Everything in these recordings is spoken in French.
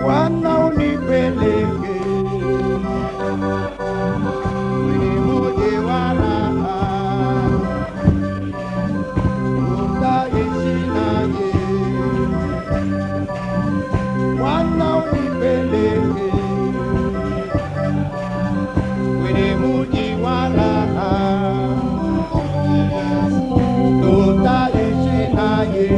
Bwana unipeleke kwenye mji wa raha, utaishi naye. Bwana unipeleke kwenye mji wa raha, utaishi naye.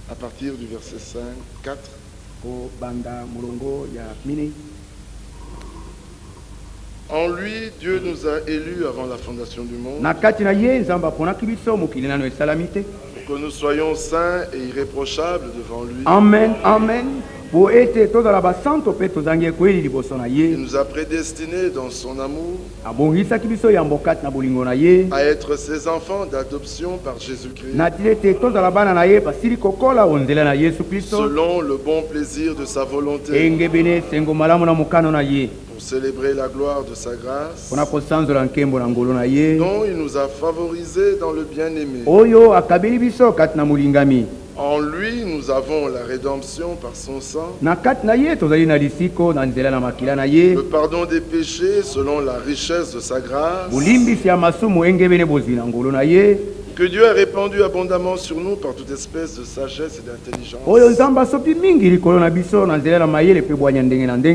À partir du verset 5, 4. En lui, Dieu nous a élus avant la fondation du monde, pour que nous soyons saints et irréprochables devant lui. Amen, amen. Il nous a prédestinés dans son amour à être ses enfants d'adoption par Jésus-Christ, selon le bon plaisir de sa volonté, pour célébrer la gloire de sa grâce, dont il nous a favorisés dans le bien-aimé. En lui, nous avons la rédemption par son sang, le pardon des péchés selon la richesse de sa grâce, que Dieu a répandu abondamment sur nous par toute espèce de sagesse et d'intelligence.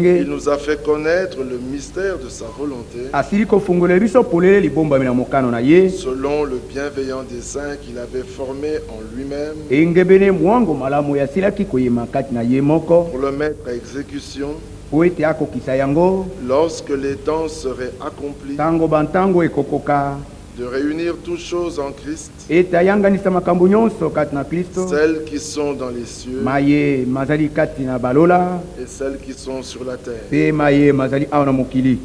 Il nous a fait connaître le mystère de sa volonté, selon le bienveillant dessein qu'il avait formé en lui-même, pour le mettre à exécution lorsque les temps seraient accomplis, de réunir toutes choses en Christ, etayanganisa makambo nyonso kati na Kristo, celles qui sont dans les cieux maye mazali kati na balola et celles qui sont sur la terre. pe maye mazali awa na mokili.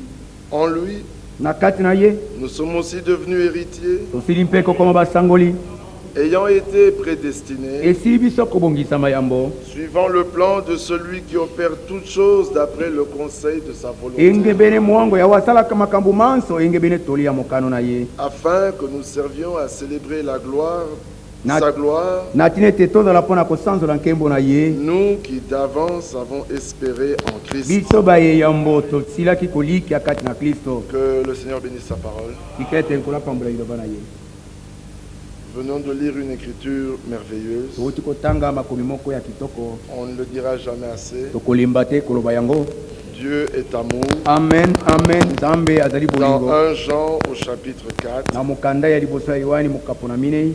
En lui, Na kati na ye nous sommes aussi devenus héritiers, tosili mpe kokoma basangoli, ayant été prédestinés, esili biso kobongisama yambo suivant le plan de celui qui opère toutes choses d'après le conseil de sa volonté, engebene mwango ya wasalaka makambo manso engebene toli ya mokano na ye, afin que nous servions à célébrer la gloire, Na- sa gloire, na tina ete tozala mpo na kosanzola nkembo na ye. nous qui d'avance avons espéré en Christ. Biso baye yambo tosilaki kolikia kati na Kristo. Que le Seigneur bénisse sa parole. Tika ete nkola pambola liloba na ye. Venons de lire une écriture merveilleuse. Toti kotanga makomi moko ya kitoko, On ne le dira jamais assez. tokolimba te koloba yango. Dieu est amour. Amen, amen. Nzambe azali Dans bolingo. 1 Jean au chapitre 4, Na mokanda ya liboso ya Yohani mokapo na minei,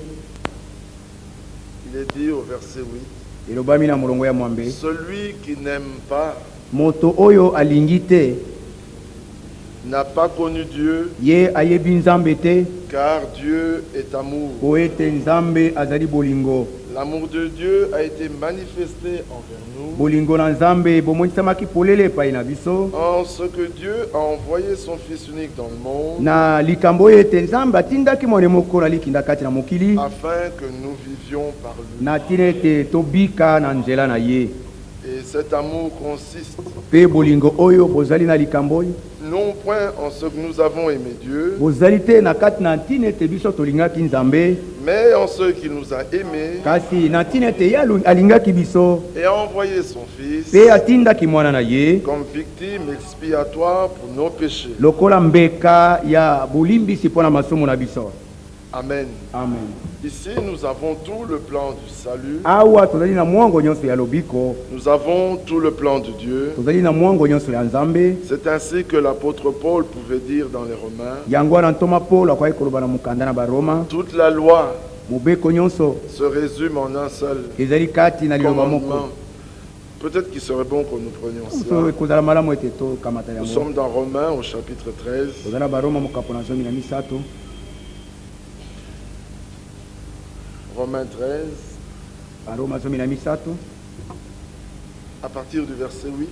il est dit au verset 8, elobami na molongo ya mwambe, celui qui n'aime pas moto oyo alingi te n'a pas connu Dieu, ye ayebi Nzambe te, car Dieu est amour. po ete Nzambe azali bolingo. L'amour de Dieu a été manifesté envers nous Bolingo na Nzambe bomonisamaki polele epai na biso, en ce que Dieu a envoyé son Fils unique dans le monde na likambo oyo ete Nzambe atindaki mwana moko na likinda kati na mokili, afin que nous vivions par lui. na tina ete tobika na nzela na ye. Et cet amour consiste Pe bolingo oyo bozali na likambo oyo non point en ce que nous avons aimé Dieu, bozali te na kati na ntina ete biso tolingaki Nzambe, mais en ce qu'il nous a aimés kasi na ntina ete ye alingaki biso et a envoyé son Fils pe atindaki mwana na ye comme victime expiatoire pour nos péchés. lokola mbeka ya bolimbisi mpo na masumu na biso. Amen. Amen. Ici, nous avons tout le plan du salut. Awa tozali na mwango nyonso ya lobiko, Nous avons tout le plan de Dieu. tozali na mwango nyonso ya Nzambe. C'est ainsi que l'apôtre Paul pouvait dire dans les Romains, Yango wana ntoma Paulo akwaki koloba na mokanda na Baroma, toute la loi mobeko nyonso se résume en un seul ezali kati na liloba commandement. moko. Peut-être qu'il serait bon que nous prenions So cela. ekozala malamu ete tokamata Nous yango. sommes dans Romains au chapitre 13. Tozali na Baroma mokapo na 13. Romains 13, Baroma 13 à partir du verset 8.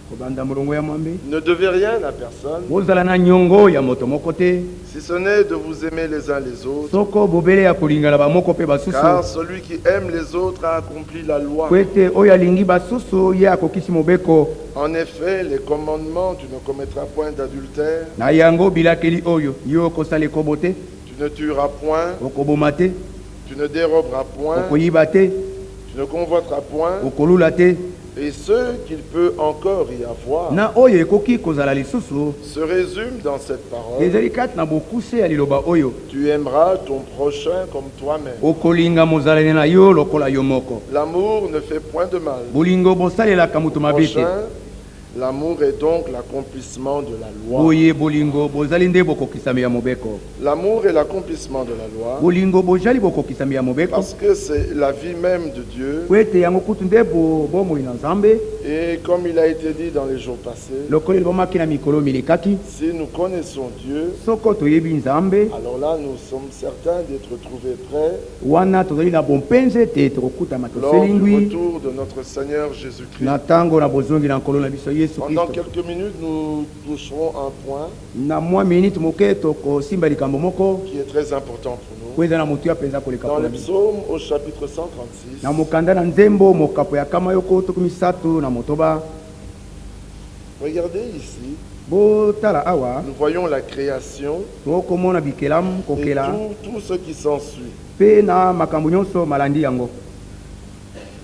kobanda molongo ya mwambe, Ne devez rien à personne, bozala na nyongo ya moto moko te, si ce n'est de vous aimer les uns les autres. soko bobele ya kolingana bamoko mpe Car basusu, celui qui aime les autres a accompli la loi. po ete oyo alingi basusu ye akokisi mobeko. En effet, les commandements, tu ne commettras point d'adultère, Na yango bilakeli oyo yo okosala ekobo te, tu ne tueras point, okoboma te, tu ne déroberas point, okoyiba te, tu ne convoiteras point, okolula te, et ce qu'il peut encore y avoir na oyo ekoki kozala lisusu se résume dans cette parole. ezali kati na bokuse ya liloba oyo, Tu aimeras ton prochain comme toi-même. okolinga mozalani na yo lokola yo moko. L'amour ne fait point de mal. Bolingo bosalelaka moto mabe te. Prochain, l'amour est donc l'accomplissement de la loi. Boye bolingo bozali nde bokokisami ya mobeko. L'amour est l'accomplissement de la loi Bolingo bozali bokokisami ya mobeko, parce que c'est la vie même de Dieu. po ete yango kutu nde bomoi na Nzambe, Et comme il a été dit dans les jours passés, lokola elobamaki na mikolo milekaki, si nous connaissons Dieu, soko toyebi Nzambe, alors là nous sommes certains d'être trouvés prêts wana tozali na bompenze ete tokokutama lors du toselingwi retour de notre Seigneur Jésus-Christ. na ntango na bozongi na nkolo na biso Yesu Pendant Kristo. quelques minutes, nous toucherons un point Na mwa minute moke tokosimba likambo moko qui est très important pour po nous. eza na motu ya mpenza koleka Dans mpona les biso. psaumes au chapitre 136, Na mokanda na nzembo mokapo ya kama yoko tuku misato na motoba, regardez ici, botala awa nous voyons la création tokomona bikelamu et kokela tout ce qui s'ensuit. mpe na makambo nyonso malandi yango.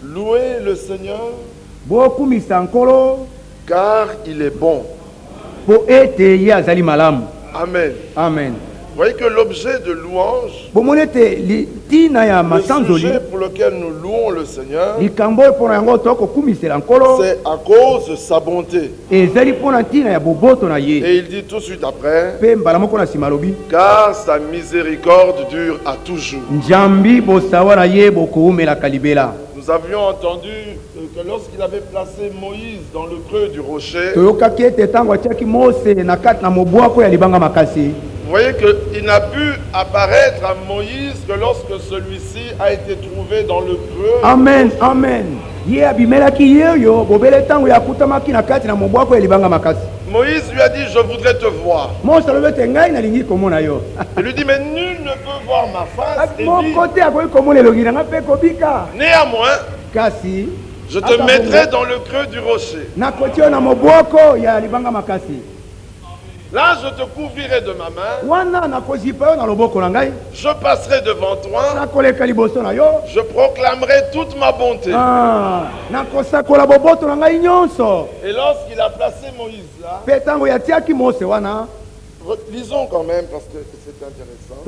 Louez le Seigneur Bokumisa nkolo car il est bon. po ete ye azali malamu. Amen. Amen. Vous voyez que l'objet de louange, Bomoni ete ntina ya le masanzoli, sujet pour lequel nous louons le Seigneur, likambo oyo mpona yango tokokumisela nkolo c'est à cause de sa bonté. ezali mpona ntina ya boboto na ye. Et il dit tout de suite après, Mpe mbala moko na nsima alobi, car sa miséricorde dure à toujours. njambi bosawa na ye bokoumelaka libela. Nous avions entendu que lorsqu'il avait placé Moïse dans le creux du rocher, vous voyez qu'il n'a pu apparaître à Moïse que lorsque celui-ci a été trouvé dans le creux. Amen, amen. Moïse lui a dit, je voudrais te voir. Il lui dit, mais nul ne peut voir ma face et vivre. Néanmoins, je te mettrai dans le creux du rocher. Là, je te couvrirai de ma main. Je passerai devant toi. Je proclamerai toute ma bonté. Et lorsqu'il a placé Moïse là, lisons quand même parce que c'est intéressant.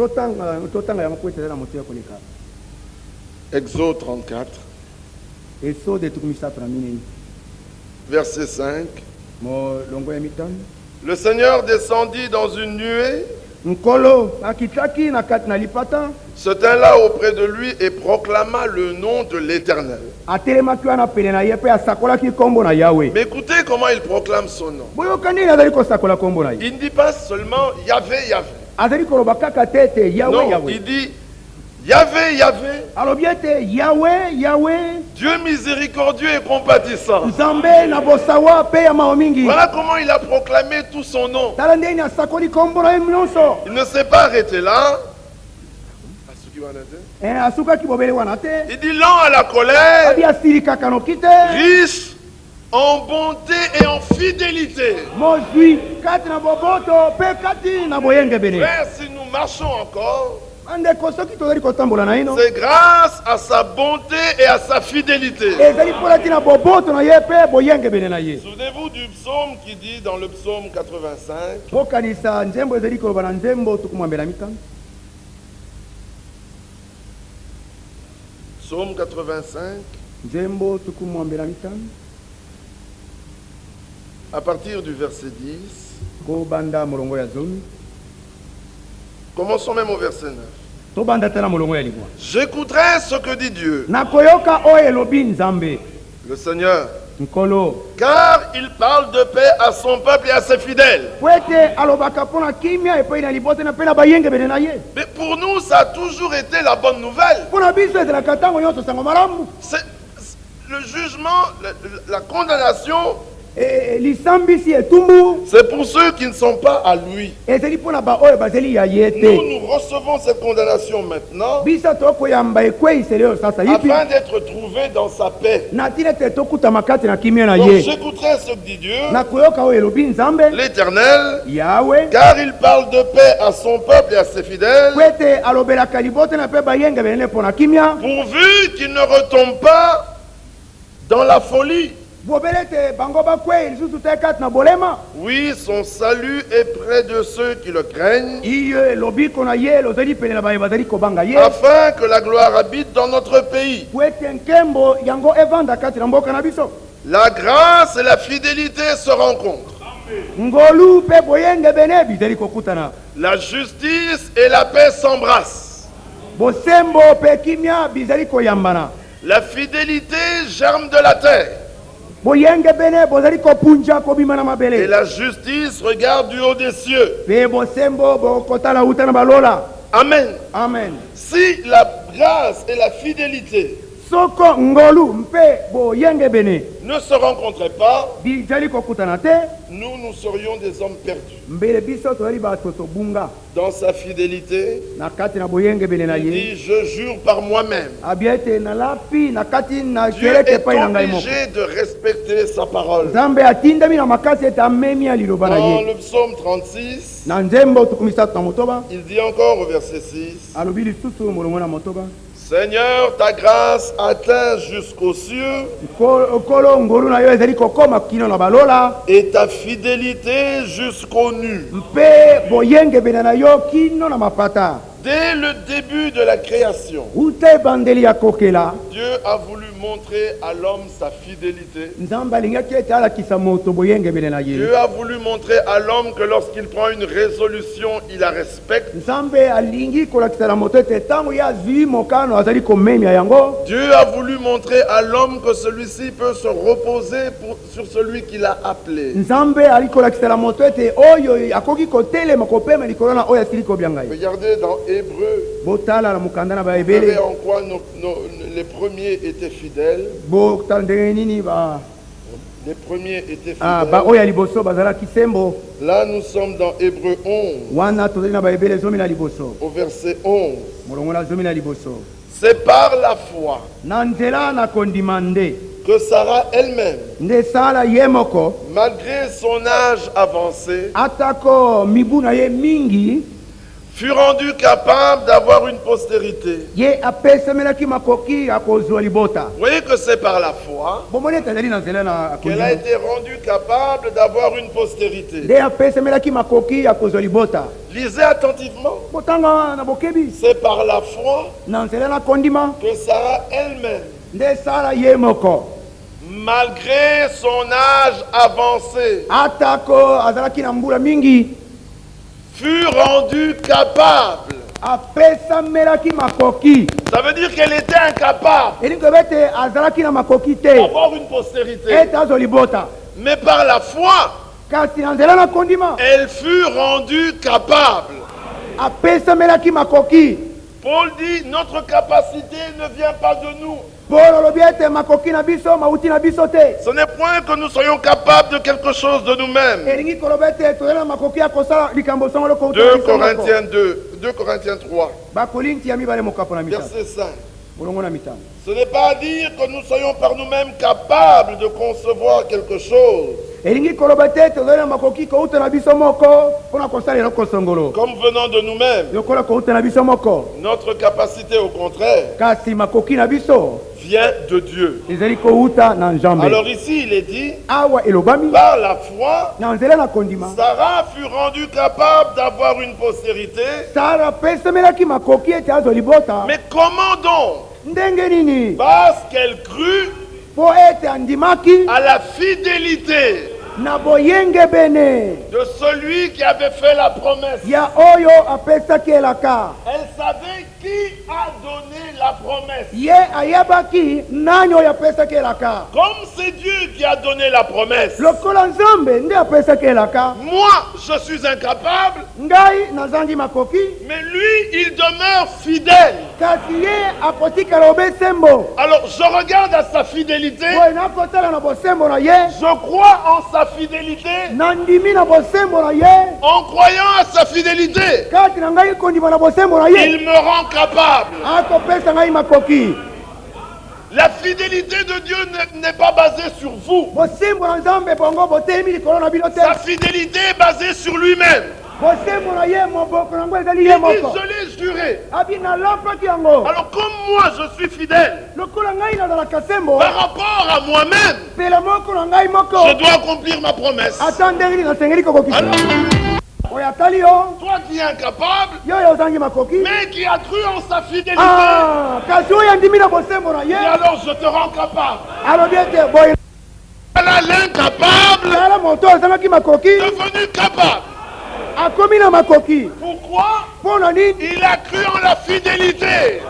Exode 34, verset 5. Le Seigneur descendit dans une nuée, se tint là auprès de lui et proclama le nom de l'Éternel. Mais écoutez comment il proclame son nom. Il ne dit pas seulement Yahvé, Yahvé. Non, il dit Yahvé, Yahvé. Dieu miséricordieux et compatissant. Voilà comment il a proclamé tout son nom. Il ne s'est pas arrêté là. Il dit lent à la colère, riche en bonté et en fidélité. Frère, si nous marchons encore, c'est grâce à sa bonté et à sa fidélité. Souvenez-vous du psaume qui dit dans le psaume 85, psaume 85, à partir du verset 10, commençons même au verset 9. J'écouterai ce que dit Dieu, le Seigneur, car il parle de paix à son peuple et à ses fidèles. Mais pour nous, ça a toujours été la bonne nouvelle. C'est le jugement, la condamnation, c'est pour ceux qui ne sont pas à lui. Nous recevons cette condamnation maintenant afin d'être trouvés dans sa paix. Donc j'écouterai ce que dit Dieu, l'Éternel, car il parle de paix à son peuple et à ses fidèles, pourvu qu'il ne retombe pas dans la folie. Oui, son salut est près de ceux qui le craignent, afin que la gloire habite dans notre pays. La grâce et la fidélité se rencontrent. La justice et la paix s'embrassent. La fidélité germe de la terre. Et la justice regarde du haut des cieux. Amen. Amen. Si la grâce et la fidélité ne se rencontraient pas, nous serions des hommes perdus. Dans sa fidélité, il dit, je jure par moi-même. Dieu est obligé de respecter sa parole. Dans le psaume 36, il dit encore au verset 6, Seigneur, ta grâce atteint jusqu'aux cieux et ta fidélité jusqu'aux nues. Dès le début de la création, Dieu a voulu montrer à l'homme sa fidélité. Dieu a voulu montrer à l'homme que lorsqu'il prend une résolution, il la respecte. Dieu a voulu montrer à l'homme que celui-ci peut se reposer sur celui qui l'a appelé. Regardez dans Hébreu, vous savez en quoi les premiers étaient fidèles. Les premiers étaient fidèles. Là, nous sommes dans Hébreu 11, au verset 11. C'est par la foi que Sarah elle-même, malgré son âge avancé, fut rendue capable d'avoir une postérité. Vous voyez que c'est par la foi qu'elle a été rendue capable d'avoir une postérité. Lisez attentivement. C'est par la foi que Sarah elle-même, malgré son âge avancé, fut rendue capable. Ça veut dire qu'elle était incapable d'avoir une postérité. Mais par la foi, elle fut rendue capable. Paul dit, notre capacité ne vient pas de nous. Ce n'est point que nous soyons capables de quelque chose de nous-mêmes. 2 Corinthiens 3, verset 5. Ce n'est pas à dire que nous soyons par nous-mêmes capables de concevoir quelque chose, comme venant de nous-mêmes. Notre capacité, au contraire, vient de Dieu. Alors ici, il est dit, par la foi, Sarah fut rendue capable d'avoir une postérité. Mais comment donc? Parce qu'elle crut à la fidélité de celui qui avait fait la promesse. Elle savait qui a donné la promesse. Comme c'est Dieu qui a donné la promesse, moi je suis incapable, mais lui il demeure fidèle. Alors je regarde à sa fidélité, je crois en sa fidélité, en croyant à sa fidélité, il me rend capable. La fidélité de Dieu n'est pas basée sur vous. Sa fidélité est basée sur lui-même. Il dit, je l'ai juré. Alors comme moi je suis fidèle par rapport à moi-même, je dois accomplir ma promesse. Alors, toi qui es incapable, mais qui a cru en sa fidélité, et alors je te rends capable. Voilà l'incapable devenu capable. Pourquoi? Il a cru en la fidélité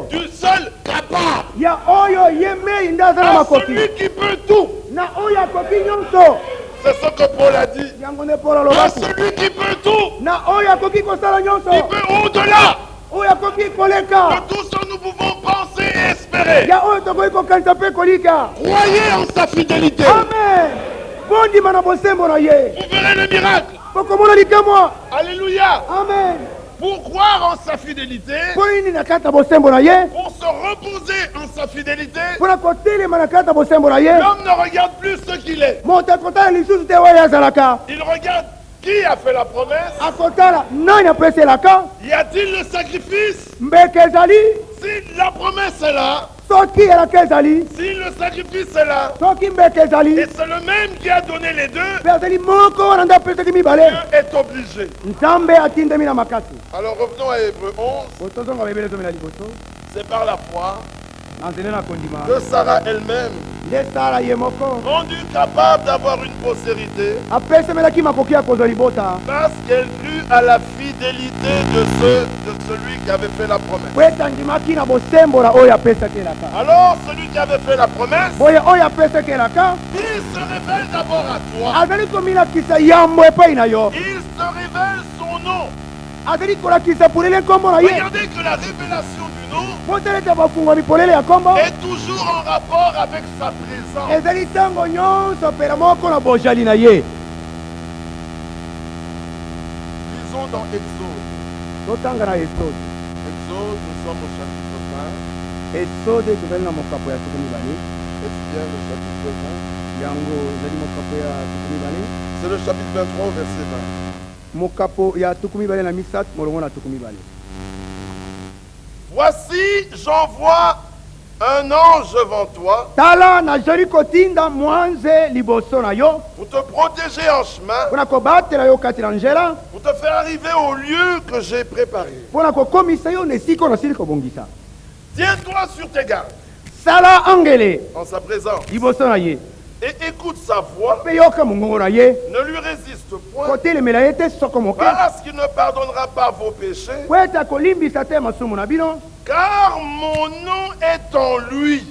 du seul capable, à celui qui peut tout. C'est ce que Paul a dit. À celui qui peut tout, qui peut au-delà de tout ce que nous pouvons penser et espérer. Croyez en sa fidélité. Amen. Vous verrez le miracle. Alléluia. Amen. Pour croire en sa fidélité, pour se reposer en sa fidélité, l'homme ne regarde plus ce qu'il est. Il regarde qui a fait la promesse. Y a-t-il le sacrifice? Si la promesse est là, Si le sacrifice est là, et c'est le même qui a donné les deux, Dieu est obligé. Alors revenons à Hébreux 11. C'est par la foi que Sarah elle-même, rendue capable d'avoir une postérité, parce qu'elle crut à la fidélité de celui qui avait fait la promesse. Alors celui qui avait fait la promesse, il se révèle d'abord à toi. Il se révèle son nom. Regardez que la révélation du nom est toujours en rapport avec sa présence. Lisons dans Exode. Exode, nous sommes au chapitre 20. Est-ce bien le chapitre 20? C'est le chapitre 23 au verset 20. Voici, j'envoie un ange devant toi pour te protéger en chemin, pour te faire arriver au lieu que j'ai préparé. Tiens-toi sur tes gardes en sa présence et écoute sa voix. Ne lui résiste point, parce qu'il ne pardonnera pas vos péchés, car mon nom est en lui.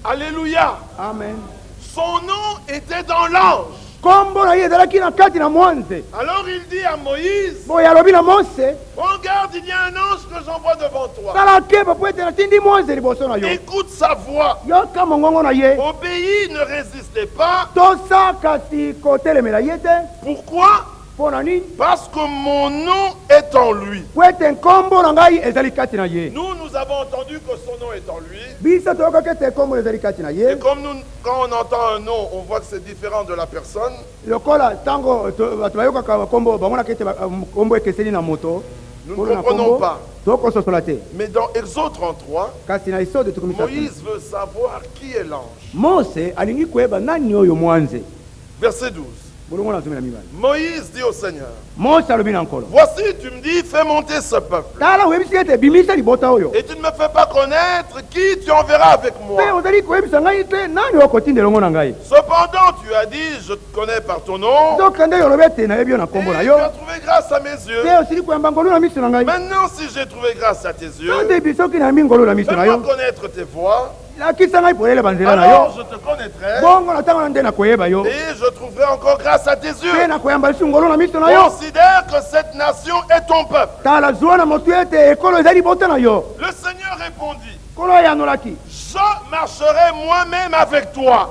Alléluia. Amen. Son nom était dans l'ange. Alors il dit à Moïse, prends garde, il y a un ange que j'envoie devant toi. Écoute sa voix. Obéis, ne résistez pas. Pourquoi? Parce que mon nom est en lui. Nous avons entendu que son nom est en lui. Et comme nous, quand on entend un nom, on voit que c'est différent de la personne. Nous ne comprenons pas. Mais dans Exode 33, Moïse veut savoir qui est l'ange. Verset 12. Moïse dit au Seigneur, voici, tu me dis, fais monter ce peuple. Et tu ne me fais pas connaître qui tu enverras avec moi. Cependant, tu as dit, je te connais par ton nom. Et tu as trouvé grâce à mes yeux. Maintenant, si j'ai trouvé grâce à tes yeux, fais-moi connaître tes voies. Alors je te connaîtrai et je trouverai encore grâce à tes yeux. Considère que cette nation est ton peuple. Le Seigneur répondit, je marcherai moi-même avec toi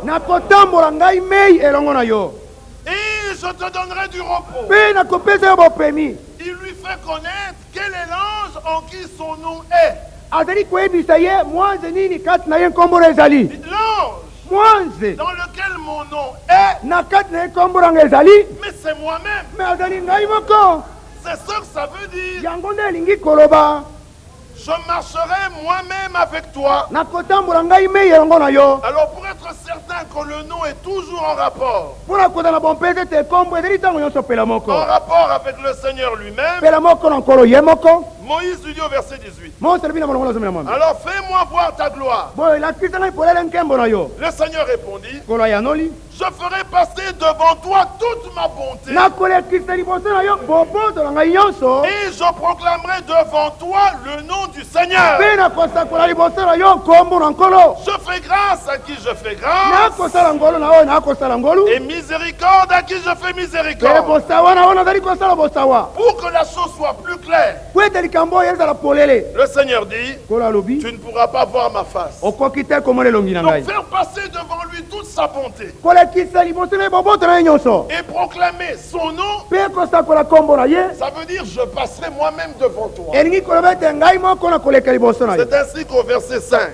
et je te donnerai du repos. Il lui fait connaître quel est l'ange en qui son nom est. L'ange dans lequel mon nom est, mais c'est moi-même. C'est ça que ça veut dire. Je marcherai moi-même avec toi. Alors pour être certain que le nom est toujours en rapport avec le Seigneur lui-même, Moïse lui dit au verset 18, alors fais-moi voir ta gloire. Le Seigneur répondit, je ferai passer devant toi toute ma bonté et je proclamerai devant toi le nom du Seigneur. Je fais grâce à qui je fais grâce et miséricorde à qui je fais miséricorde. Pour que la chose soit plus claire, le Seigneur dit, tu ne pourras pas voir ma face. Donc faire passer devant lui toute sa bonté et proclamer son nom, ça veut dire je passerai moi-même devant toi. C'est ainsi qu'au verset 5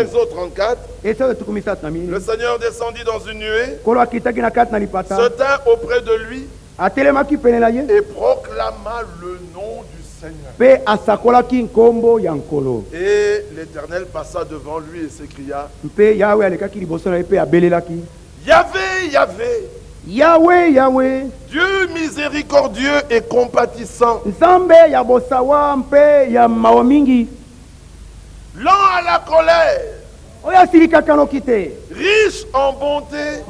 Exode 34, le Seigneur descendit dans une nuée, se tint auprès de lui et proclama le nom du Seigneur. Et l'Éternel passa devant lui et s'écria: Yahvé, Yahvé, Yahweh, Yahweh, Dieu miséricordieux et compatissant, lent à la colère, riche en bonté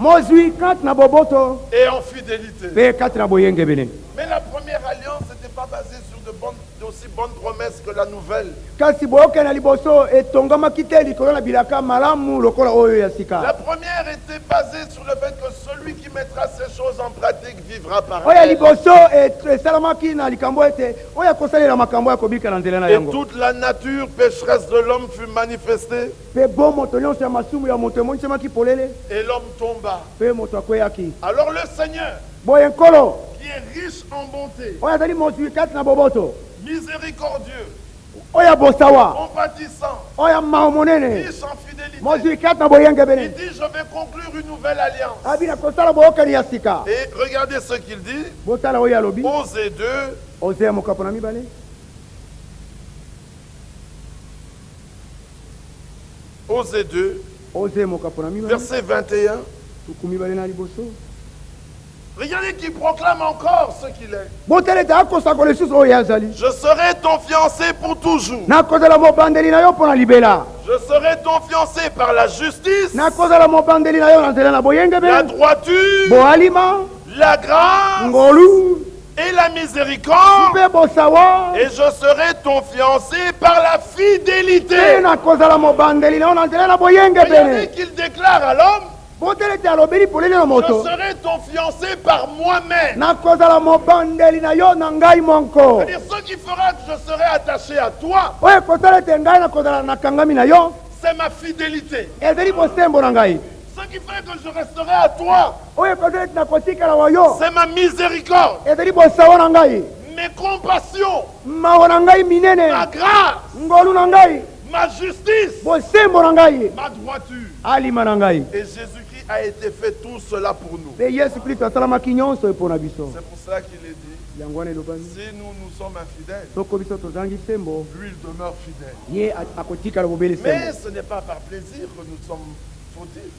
et en fidélité. Mais la première alliance n'était pas basée sur d'aussi bonnes promesses que la nouvelle. La première était basée sur le fait que celui qui mettra ces choses en pratique vivra par elles. Et toute la nature pécheresse de l'homme fut manifestée. Et l'homme tomba. Alors le Seigneur, qui est riche en bonté, miséricordieux, compatissant, riche en fidélité, il dit: je vais conclure une nouvelle alliance. Et regardez ce qu'il dit. Osée 2, Osée 2, verset 21. Regardez qu'il proclame encore ce qu'il est. Je serai ton fiancé pour toujours. Je serai ton fiancé par la justice, la droiture, la grâce et la miséricorde. Et je serai ton fiancé par la fidélité. Regardez qu'il déclare à l'homme: je serai ton fiancé par moi-même. C'est-à-dire, ce qui fera que je serai attaché à toi, c'est ma fidélité. Ce qui fait que je resterai à toi, c'est ma miséricorde, mes compassions, ma grâce, ma justice, ma droiture. Et Jésus-Christ a été fait tout cela pour nous. C'est pour cela qu'il est dit: si nous sommes infidèles, lui il demeure fidèle. Mais ce n'est pas par plaisir que nous sommes fautifs.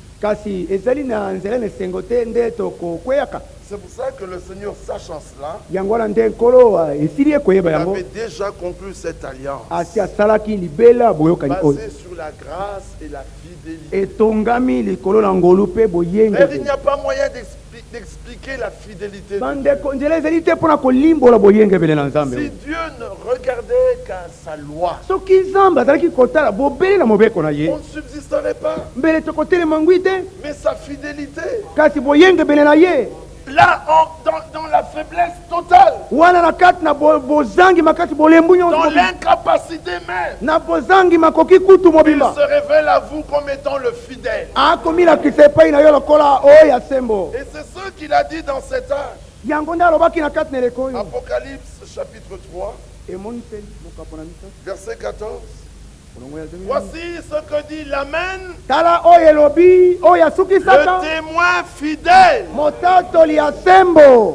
C'est pour ça que le Seigneur, sachant cela, il avait déjà conclu cette alliance basée sur la grâce et la fidélité. Frère, il n'y a pas moyen d'expliquer la fidélité de Dieu. Si Dieu ne regardait qu'à sa loi, on ne subsisterait pas. Mais sa fidélité, là, dans la faiblesse totale, dans l'incapacité même, il se révèle à vous comme étant le fidèle. Et c'est ce qu'il a dit dans cet âge. Apocalypse chapitre 3, verset 14. Voici ce que dit l'Amen, le témoin fidèle.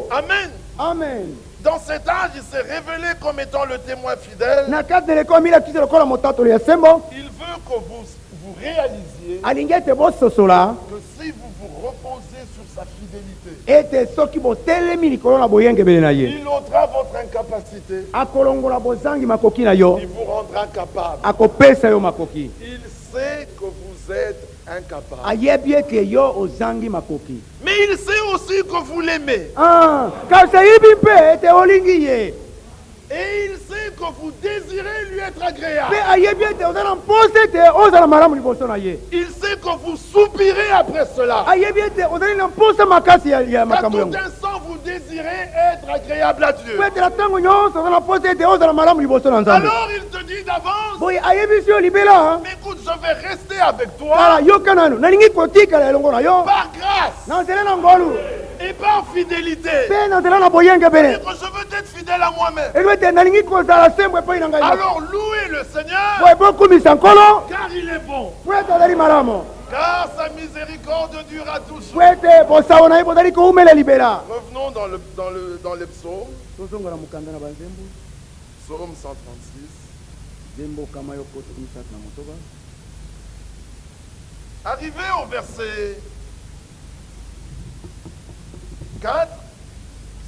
Amen. Amen. Dans cet âge, il s'est révélé comme étant le témoin fidèle. Il veut que vous réalisiez que si vous vous reposez sur sa fidélité, il ôtera votre incapacité. Il vous rendra capable. Il sait que vous êtes incapable. Mais il sait aussi que vous l'aimez. Et il sait que vous désirez lui être agréable. Il sait que vous soupirez après cela. Qu'à tout instant vous désirez être agréable à Dieu. Alors il te dit d'avance: mais écoute, je vais rester avec toi par grâce et par fidélité. Je veux être fidèle à moi-même. Alors louez le Seigneur, car il est bon, car sa miséricorde durera toujours. Revenons dans les psaumes. Psaume 136. Arrivé au verset 4,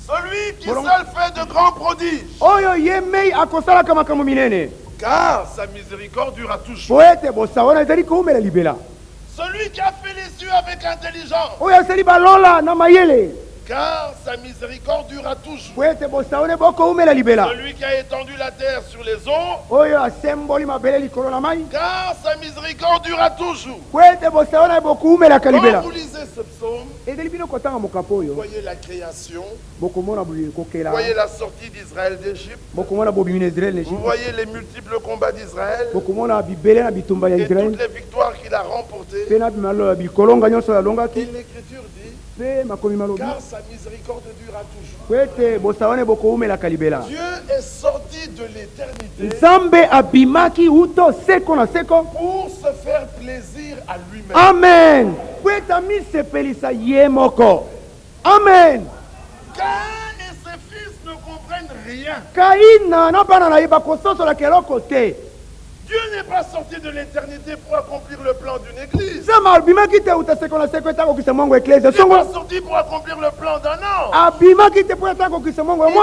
celui qui seul fait de grands prodiges, car sa miséricorde durera toujours. Celui qui a fait les yeux avec intelligence, car sa miséricorde durera toujours. Celui qui a étendu la terre sur les eaux, car sa miséricorde durera toujours. Quand vous lisez ce psaume, voyez la création, voyez la sortie d'Israël d'Égypte, vous voyez les multiples combats d'Israël et toutes les victoires qu'il a remportées. Et l'Écriture dit, car sa miséricorde durera toujours. Dieu est sorti de l'éternité pour se faire plaisir à lui-même. Amen. Amen. Caïn et ses fils ne comprennent rien. Dieu n'est pas sorti de l'éternité pour accomplir le plan d'une église. Il n'est pas sorti pour accomplir le plan d'un homme.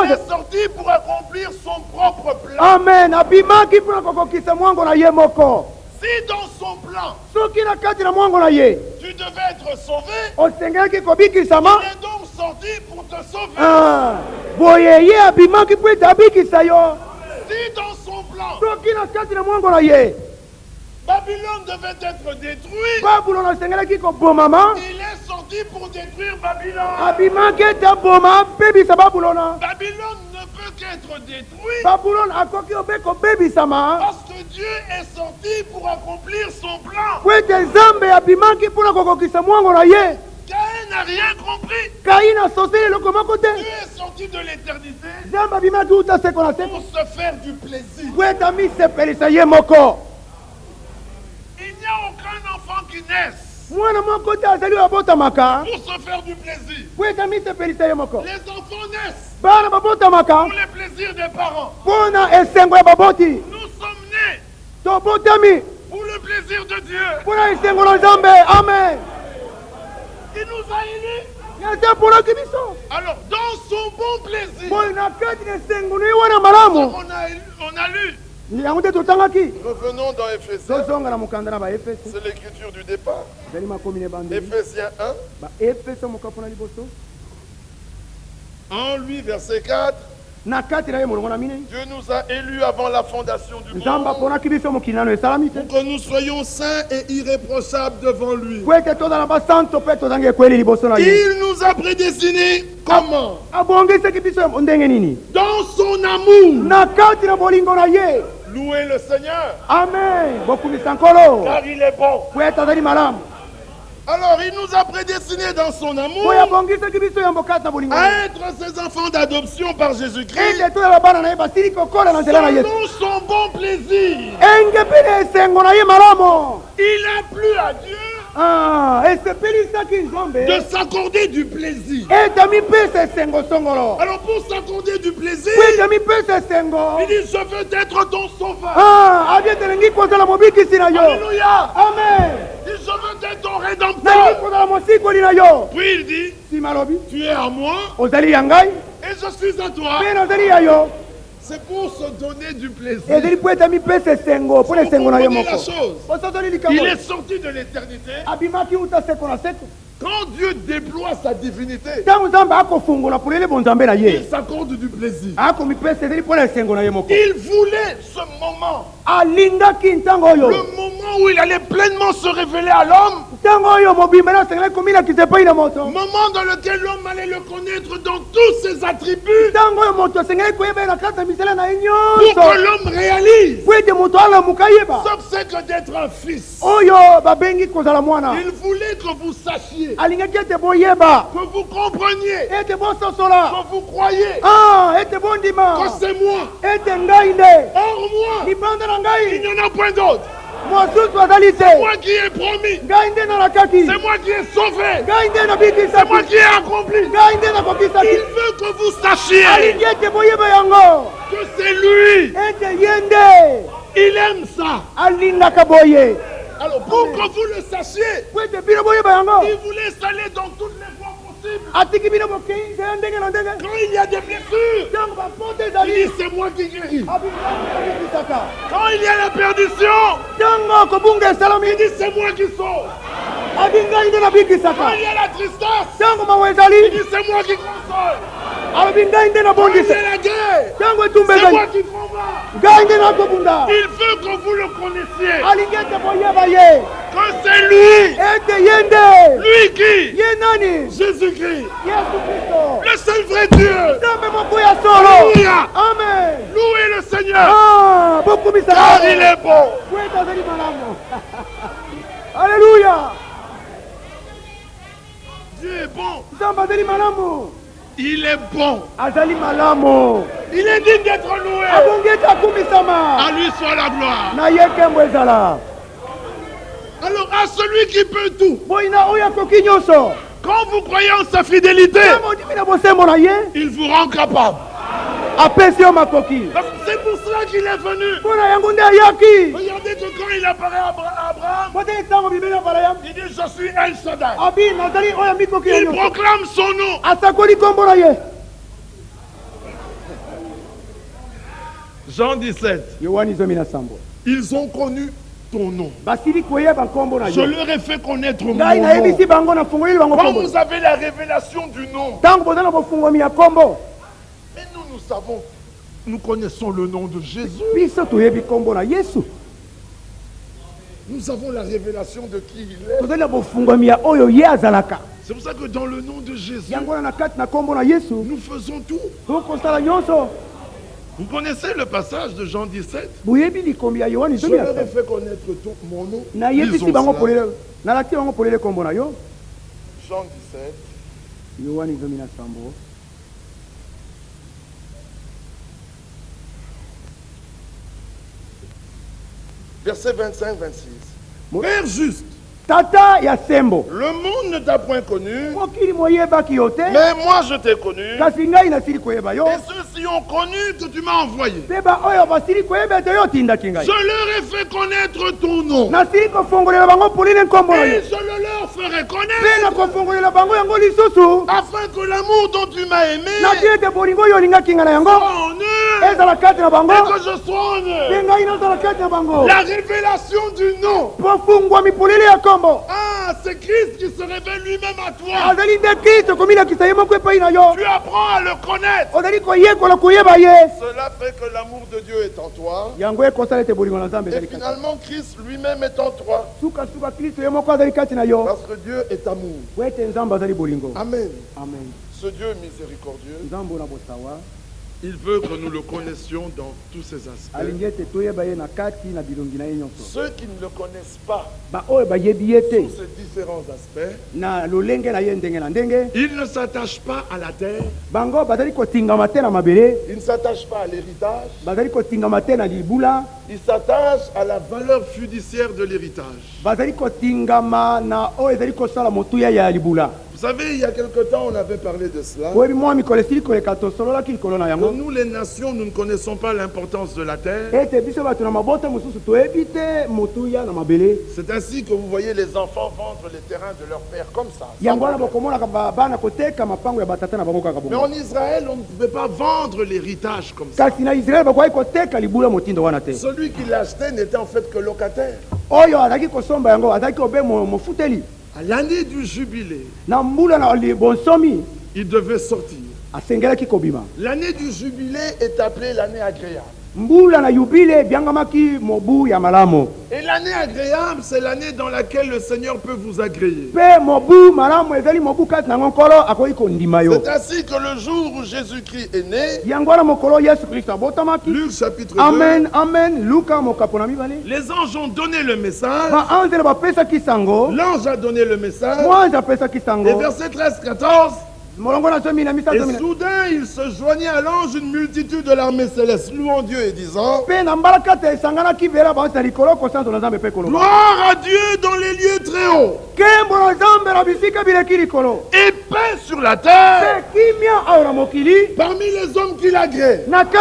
Il est sorti pour accomplir son propre plan. Amen. Si dans son plan, tu devais être sauvé, il est donc sorti pour te sauver. Si dans son plan, Babylone devait être détruite, il est sorti pour détruire Babylone. Babylone ne peut qu'être détruite parce que Dieu est sorti pour accomplir son plan. Caïn n'a rien compris. Dieu est sorti de l'éternité pour se faire du plaisir. Il n'y a aucun enfant qui naisse pour se faire du plaisir. Les enfants naissent pour les plaisirs des parents. Nous sommes nés pour le plaisir de Dieu. Amen. Il nous a élus. Alors, dans son bon plaisir, on a lu. Revenons dans Éphésiens. C'est l'écriture du départ. Éphésiens 1. En lui, verset 4. Dieu nous a élus avant la fondation du monde pour que nous soyons saints et irréprochables devant lui. Il nous a prédestinés comment? Dans son amour. Louez le Seigneur. Amen. Car il est bon. Alors, il nous a prédestinés dans son amour à être ses enfants d'adoption par Jésus-Christ selon son bon plaisir. Il a plu à Dieu de s'accorder du plaisir. Alors, pour s'accorder du plaisir, il dit, je veux être ton sauveur. Alléluia. Amen. Il dit, je veux être ton rédempteur. Puis il dit, tu es à moi et je suis à toi. C'est pour se donner du plaisir. Vous comprenez la chose. Il est sorti de l'éternité. Quand Dieu déploie sa divinité, il s'accorde du plaisir. Il voulait ce moment, le moment où il allait pleinement se révéler à l'homme, moment dans lequel l'homme allait le connaître dans tous ses attributs, pour que l'homme réalise ce que c'est que d'être un fils. Il voulait que vous sachiez, que vous compreniez, que vous croyez que c'est moi. Hors moi, il n'y en a point d'autre. C'est moi qui ai promis. C'est moi qui ai sauvé. C'est moi qui ai accompli. Il veut que vous sachiez que c'est lui. Il aime ça. Alors pour que vous le sachiez, il vous laisse aller dans toutes les voies possibles. Quand il y a des blessures, il dit c'est moi qui guéris. Quand il y a la perdition, il dit c'est moi qui sauve. Quand il y a la tristesse, il dit c'est moi qui console. Quand il y a la guerre, c'est moi qui combat. Il veut que vous le connaissiez. Que c'est lui. Lui qui? Jésus-Christ. Le seul vrai Dieu. Alléluia. Amen. Louez le Seigneur. Car il est bon. Alléluia. Dieu est bon. Il est bon. Il est digne d'être loué. À lui soit la gloire. Alors à celui qui peut tout. Quand vous croyez en sa fidélité, il vous rend capable. C'est pour cela qu'il est venu. Regardez que quand il apparaît à Abraham, il dit je suis El Shaddai. Il proclame son nom. Jean 17. Ils ont connu ton nom. Je leur ai fait connaître mon nom. Quand vous avez la révélation du nom, mais nous savons, nous connaissons le nom de Jésus. Nous avons la révélation de qui il est. C'est pour ça que dans le nom de Jésus, nous faisons tout. Vous connaissez le passage de Jean 17? Je leur ai fait connaître mon nom. Ils ont cela. Jean 17. Verset 25-26. Père juste. Le monde ne t'a point connu, mais moi je t'ai connu, et ceux-ci ont connu que tu m'as envoyé. Je leur ai fait connaître ton nom, et je le leur ferai connaître, afin que l'amour dont tu m'as aimé soit en eux, et que je sois en eux. La révélation du nom. Ah, c'est Christ qui se révèle lui-même à toi. Tu apprends à le connaître. Cela fait que l'amour de Dieu est en toi. Et finalement, Christ lui-même est en toi. Parce que Dieu est amour. Amen. Ce Dieu miséricordieux, il veut que nous le connaissions dans tous ses aspects. Ceux qui ne le connaissent pas sous ces différents aspects, ils ne s'attachent pas à la terre, ils ne s'attachent pas à l'héritage, ils s'attachent à la valeur fiduciaire de l'héritage. Vous savez, il y a quelque temps, on avait parlé de cela. Que nous, les nations, nous ne connaissons pas l'importance de la terre. C'est ainsi que vous voyez les enfants vendre les terrains de leur père comme ça. Mais en Israël, on ne pouvait pas vendre l'héritage comme ça. Celui qui l'achetait n'était en fait que locataire. À l'année du jubilé, il devait sortir. L'année du jubilé est appelée l'année agréable. Et l'année agréable, c'est l'année dans laquelle le Seigneur peut vous agréer. C'est ainsi que le jour où Jésus-Christ est né, Luc chapitre 2, les anges ont donné le message. L'ange a donné le message. Et verset 13-14, Et soudain, il se joignait à l'ange une multitude de l'armée céleste, louant Dieu et disant: Gloire à Dieu dans les lieux très hauts, et paix sur la terre parmi les hommes qui l'agréent. Donc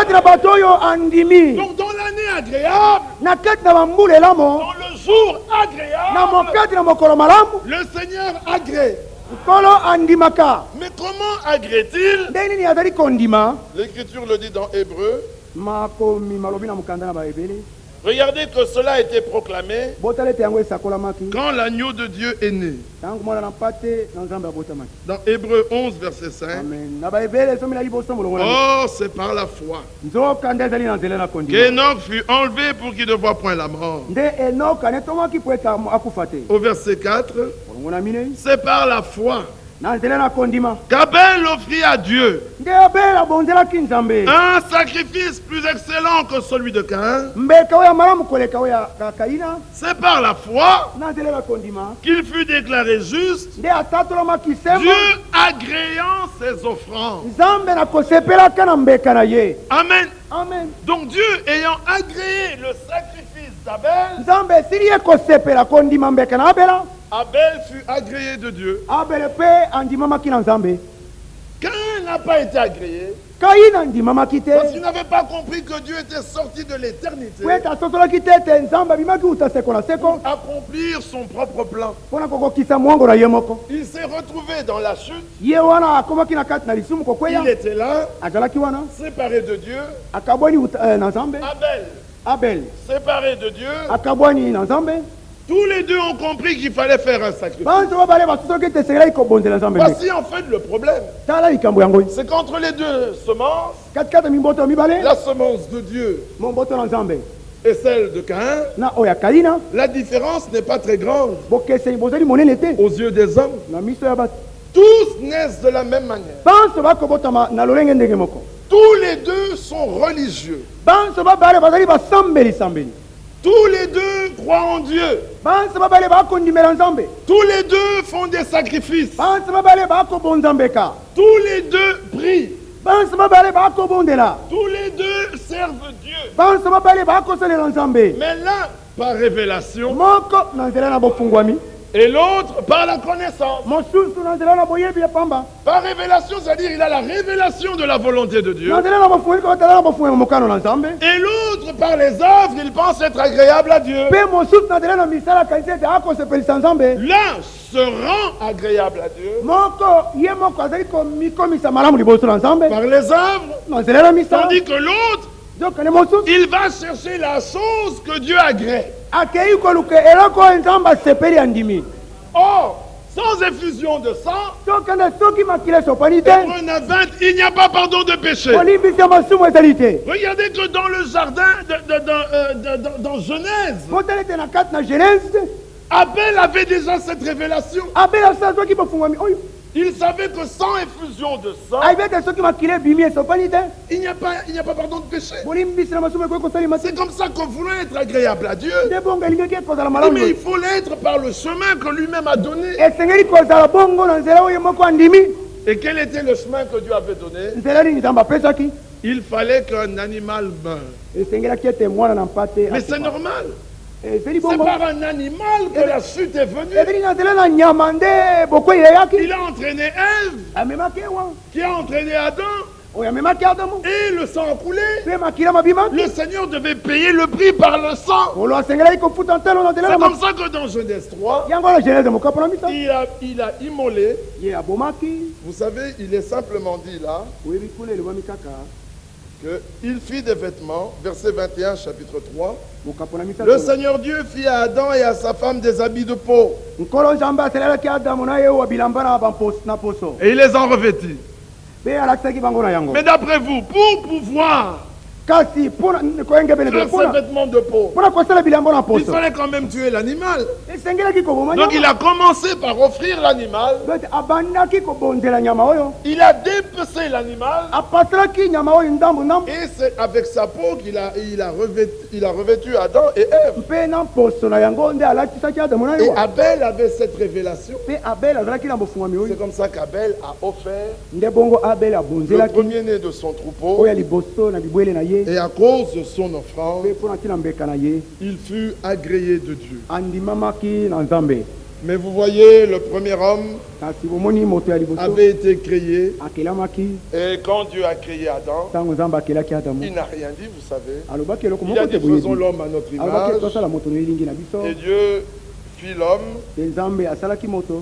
dans l'année agréable, dans le jour agréable, le Seigneur agrée. Mais comment agrée-t-il? L'Écriture le dit dans Hébreu. Regardez que cela a été proclamé quand l'agneau de Dieu est né. Dans Hébreu 11, verset 5. Oh, c'est par la foi qu'Enoch fut enlevé pour qu'il ne voie point la mort. Au verset 4, c'est par la foi qu'Abel offrit à Dieu un sacrifice plus excellent que celui de Caïn. C'est par la foi qu'il fut déclaré juste, Dieu agréant ses offrandes. Amen. Amen. Donc Dieu ayant agréé le sacrifice d'Abel, Abel fut agréé de Dieu. Caïn n'a pas été agréé parce qu'il n'avait pas compris que Dieu était sorti de l'éternité pour accomplir son propre plan. Il s'est retrouvé dans la chute. Il était là, séparé de Dieu. Abel, séparé de Dieu. Tous les deux ont compris qu'il fallait faire un sacrifice. Voici en fait le problème. C'est qu'entre les deux semences, la semence de Dieu et celle de Caïn, la différence n'est pas très grande aux yeux des hommes. Tous naissent de la même manière. Tous les deux sont religieux. Tous les deux croient en Dieu. Tous les deux font des sacrifices. Tous les deux prient. Tous les deux servent Dieu. Mais l'un par révélation et l'autre par la connaissance. Par révélation, c'est-à-dire il a la révélation de la volonté de Dieu. Et l'autre par les œuvres, il pense être agréable à Dieu. L'un se rend agréable à Dieu par les œuvres, tandis que l'autre, il va chercher la chose que Dieu agrée. Or, sans effusion de sang, Hébreux 9, 20, il n'y a pas pardon de péché. Regardez que dans le jardin, dans Genèse, Abel avait déjà cette révélation. Il savait que sans effusion de sang, il n'y a pas pardon de péché. C'est comme ça qu'on voulait être agréable à Dieu. Mais il faut l'être par le chemin que lui-même a donné. Et quel était le chemin que Dieu avait donné? Il fallait qu'un animal meure. Mais c'est normal. C'est par un animal que la chute est venue. Il a entraîné Ève, qui a entraîné Adam, et le sang a coulé. Le Seigneur devait payer le prix par le sang. C'est comme ça que dans Genèse 3, il a immolé. Vous savez, il est simplement dit là qu'il fit des vêtements, verset 21, chapitre 3. Le Seigneur Dieu fit à Adam et à sa femme des habits de peau. Et il les en revêtit. Mais d'après vous, pour pouvoir Kasi pour ses vêtements de peau. Il fallait quand même tuer l'animal. Donc il a commencé par offrir l'animal. Il a dépecé l'animal. Et c'est avec sa peau qu'il a revêtu Adam et Ève. Et Abel avait cette révélation. C'est comme ça qu'Abel a offert le premier-né de son troupeau. Et à cause de son offrande, il fut agréé de Dieu. Mais vous voyez, le premier homme avait été créé. Et quand Dieu a créé Adam, il n'a rien dit, vous savez. Il a dit, faisons l'homme à notre image. Et Dieu fit l'homme.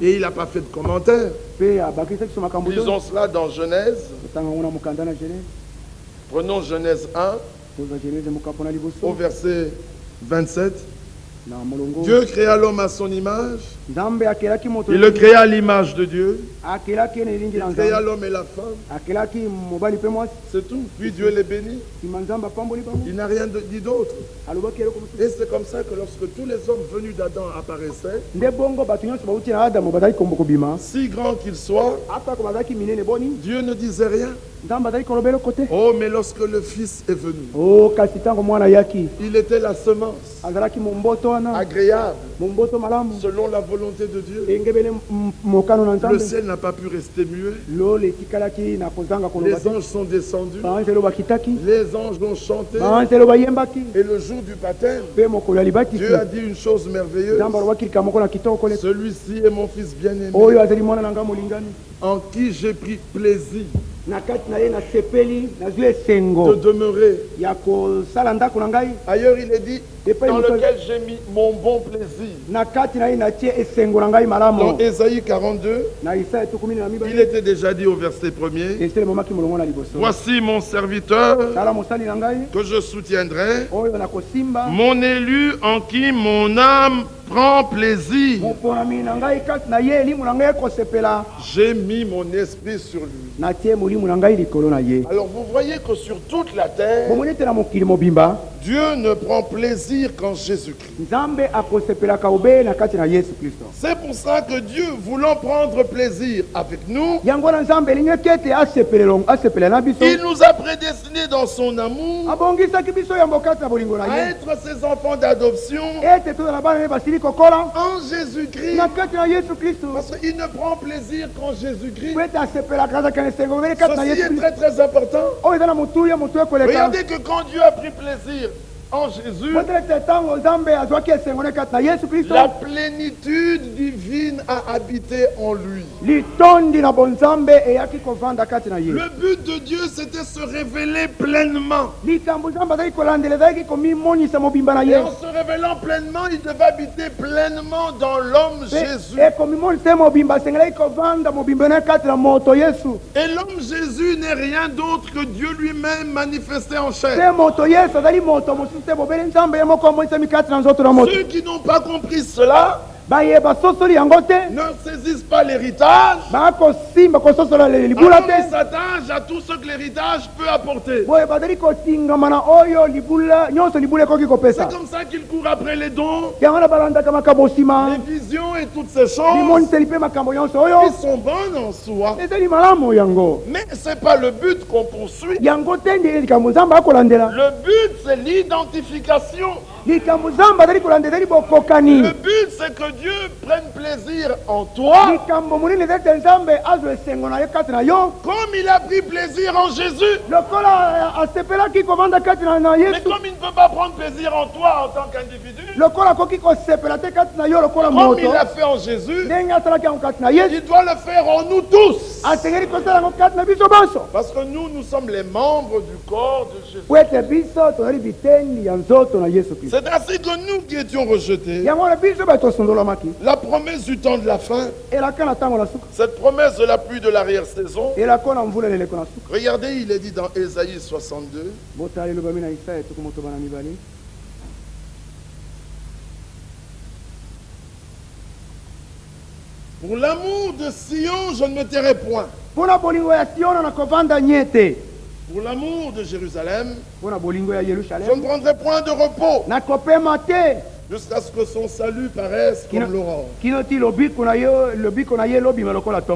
Et il n'a pas fait de commentaire. Lisons cela dans Genèse. Prenons Genèse 1, au verset 27. Dieu créa l'homme à son image. Il le créa à l'image de Dieu. Il créa l'homme et la femme. C'est tout. Puis Dieu les bénit. Il n'a rien dit d'autre. Et c'est comme ça que lorsque tous les hommes venus d'Adam apparaissaient, si grand qu'ils soient, Dieu ne disait rien. Oh, mais lorsque le Fils est venu, il était la semence agréable selon la volonté de Dieu. Le ciel n'a pas pu rester muet. Les anges sont descendus. Les anges ont chanté. Et le jour du baptême, Dieu a dit une chose merveilleuse. Celui-ci est mon Fils bien-aimé, en qui j'ai pris plaisir de demeurer. Ailleurs il est dit, dans lequel j'ai mis mon bon plaisir. Dans Ésaïe 42, il était déjà dit au verset 1er, voici mon serviteur que je soutiendrai, mon élu en qui mon âme prend plaisir. J'ai mis mon esprit sur lui. Alors vous voyez que sur toute la terre, Dieu ne prend plaisir qu'en Jésus-Christ. C'est pour ça que Dieu, voulant prendre plaisir avec nous, il nous a prédestinés dans son amour à être ses enfants d'adoption en Jésus-Christ. Parce qu'il ne prend plaisir qu'en Jésus-Christ. Ceci est très très important. Regardez que quand Dieu a pris plaisir en Jésus, la plénitude divine a habité en lui. Le but de Dieu, c'était se révéler pleinement. Et en se révélant pleinement, il devait habiter pleinement dans l'homme Jésus. Et l'homme Jésus n'est rien d'autre que Dieu lui-même manifesté en chair. Ceux qui n'ont pas compris cela ne saisissent pas l'héritage. Alors ils s'attachent à tout ce que l'héritage peut apporter. C'est comme ça qu'ils courent après les dons, les visions et toutes ces choses qui sont bonnes en soi. Mais ce n'est pas le but qu'on poursuit. Le but, c'est l'identification. Le but, c'est que Dieu prenne plaisir en toi, comme il a pris plaisir en Jésus. Mais comme il ne peut pas prendre plaisir en toi en tant qu'individu, comme il l'a fait en Jésus, il doit le faire en nous tous. Parce que nous sommes les membres du corps de Jésus. C'est ainsi que nous qui étions rejetés, la promesse du temps de la fin, cette promesse de la pluie de l'arrière-saison, regardez, il est dit dans Ésaïe 62, pour l'amour de Sion, je ne me tairai point. Pour l'amour de Jérusalem, je ne prendrai point de repos jusqu'à ce que son salut paraisse comme l'aurore.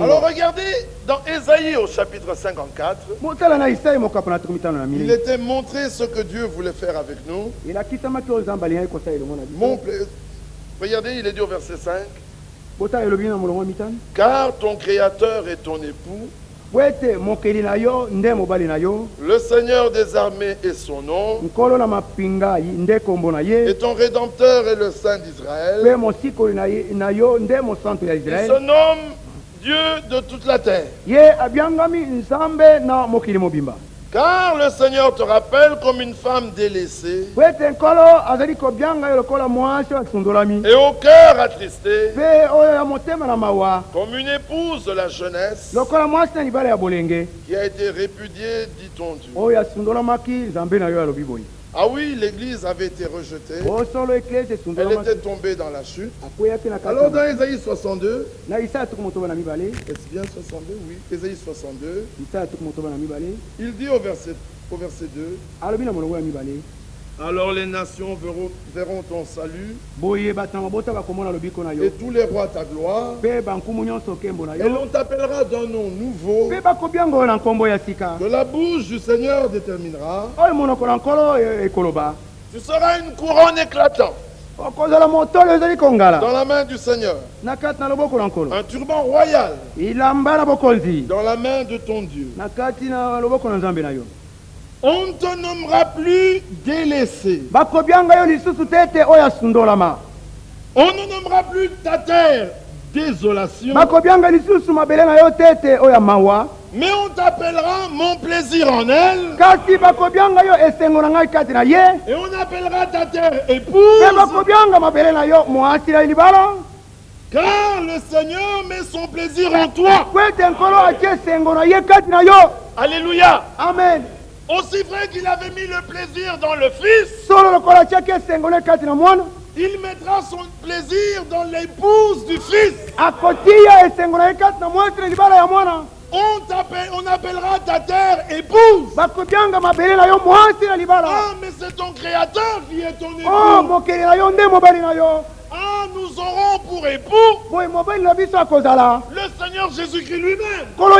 Alors regardez dans Ésaïe au chapitre 54, il était montré ce que Dieu voulait faire avec nous. Regardez, il est dit au verset 5, car ton Créateur est ton époux, le Seigneur des armées est son nom, et ton Rédempteur est le Saint d'Israël. Il se nomme Dieu de toute la terre. Car le Seigneur te rappelle comme une femme délaissée et au cœur attristé, comme une épouse de la jeunesse qui a été répudiée, dit-on Dieu. Ah oui, l'église avait été rejetée. Elle était tombée dans la chute. Alors dans Ésaïe 62, est-ce bien 62? Oui, Ésaïe 62. Il dit au verset 2, alors les nations verront ton salut, et tous les rois ta gloire, et l'on t'appellera d'un nom nouveau, que la bouche du Seigneur déterminera. Tu seras une couronne éclatante dans la main du Seigneur, un turban royal dans la main de ton Dieu. On ne te nommera plus délaissé. On ne nommera plus ta terre désolation. Mais on t'appellera mon plaisir en elle. Et on appellera ta terre épouse. Car le Seigneur met son plaisir en toi. Alléluia. Amen. Aussi vrai qu'il avait mis le plaisir dans le Fils, il mettra son plaisir dans l'épouse du Fils. On appellera ta terre épouse. Ah, mais c'est ton Créateur qui est ton époux. Ah, nous aurons pour époux le Seigneur Jésus-Christ lui-même. Pour le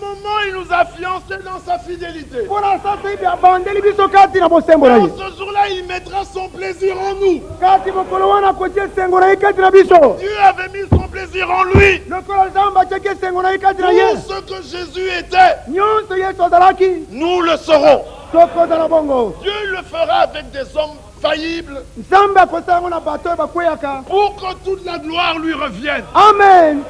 moment, il nous a fiancés dans sa fidélité. En ce jour-là, il mettra son plaisir en nous. Dieu avait mis son plaisir en lui. Tout ce que Jésus était, nous le serons. Dieu le fera avec des hommes faillible pour que toute la gloire lui revienne. Amen.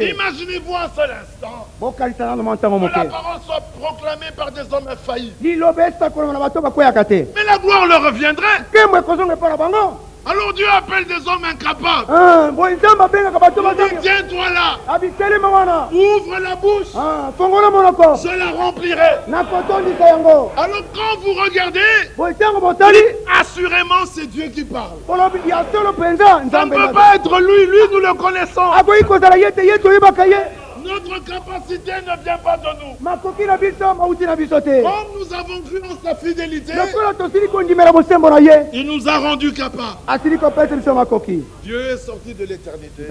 Imaginez-vous un seul instant que la parole soit proclamée par des hommes infaillibles. Mais la gloire leur reviendrait. Alors Dieu appelle des hommes incapables. Tiens-toi là. Ouvre la bouche. Je la remplirai. Alors quand vous regardez, assurément c'est Dieu qui parle. Ça ne peut pas être lui. Lui, nous le connaissons. Notre capacité ne vient pas de nous. Comme nous avons cru en sa fidélité, il nous a rendus capables. Dieu est sorti de l'éternité pour